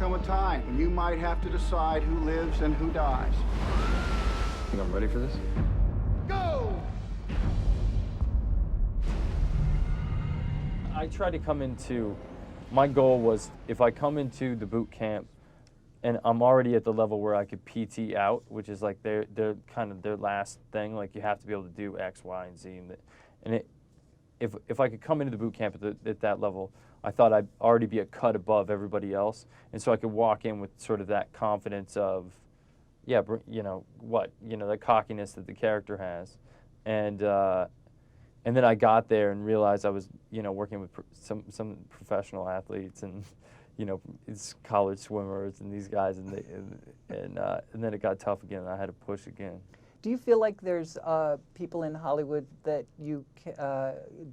come a time when you might have to decide who lives and who dies. Think I'm ready for this? Go! I tried to come into, my goal was if I come into the boot camp and I'm already at the level where I could PT out, which is like their kind of their last thing, like you have to be able to do X, Y, and Z. If I could come into the boot camp at that level, I thought I'd already be a cut above everybody else. And so I could walk in with sort of that confidence of, yeah, the cockiness that the character has. And then I got there and realized I was, working with some professional athletes and, it's college swimmers and these guys, and then it got tough again, and I had to push again. Do you feel like there's people in Hollywood that you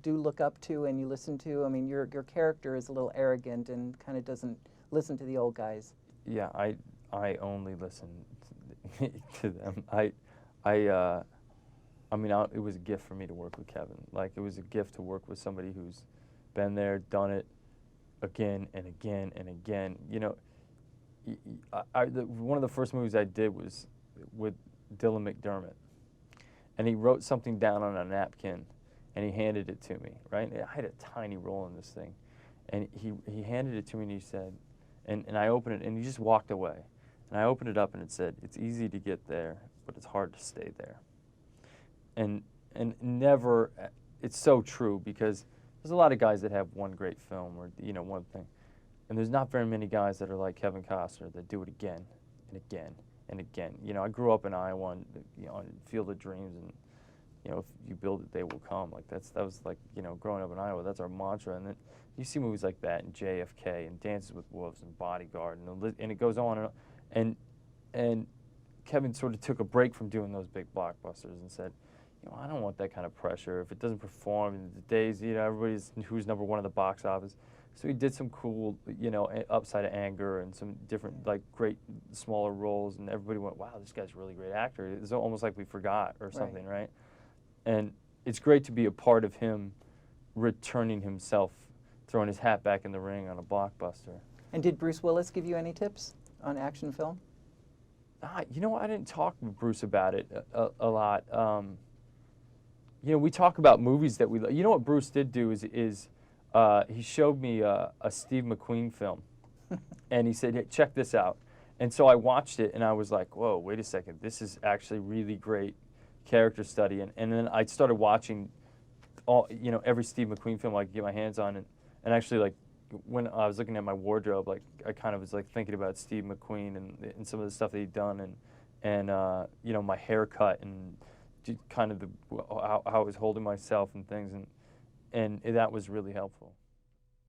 do look up to and you listen to? I mean, your character is a little arrogant and kind of doesn't listen to the old guys. Yeah, I only listen to them. It was a gift for me to work with Kevin. Like, it was a gift to work with somebody who's been there, done it again and again and again. One of the first movies I did was with Dylan McDermott, and he wrote something down on a napkin, and he handed it to me, right? I had a tiny role in this thing, and he handed it to me, and he said, and I opened it, and he just walked away. And I opened it up, and it said, "It's easy to get there, but it's hard to stay there." And never, it's so true, because there's a lot of guys that have one great film or, one thing. And there's not very many guys that are like Kevin Costner that do it again and again and again. I grew up in Iowa, and, on Field of Dreams, and, if you build it, they will come. Like, that was like, growing up in Iowa, that's our mantra. And then you see movies like that, and JFK, and Dances with Wolves, and Bodyguard, and it goes on and Kevin sort of took a break from doing those big blockbusters and said, I don't want that kind of pressure. If it doesn't perform in the days, everybody's who's number one at the box office. So he did some cool, Upside of Anger and some different, like, great smaller roles, and everybody went, wow, this guy's a really great actor. It's almost like we forgot or something, right? And it's great to be a part of him returning himself, throwing his hat back in the ring on a blockbuster. And did Bruce Willis give you any tips on action film? I didn't talk with Bruce about it a lot. We talk about movies that we love. What Bruce did do is he showed me a Steve McQueen film, and he said, "Hey, check this out." And so I watched it, and I was like, "Whoa, wait a second! This is actually really great character study." And then I started watching every Steve McQueen film I could get my hands on, and actually, like, when I was looking at my wardrobe, like, I kind of was like thinking about Steve McQueen and some of the stuff that he'd done, and my haircut and kind of how I was holding myself and things, and that was really helpful.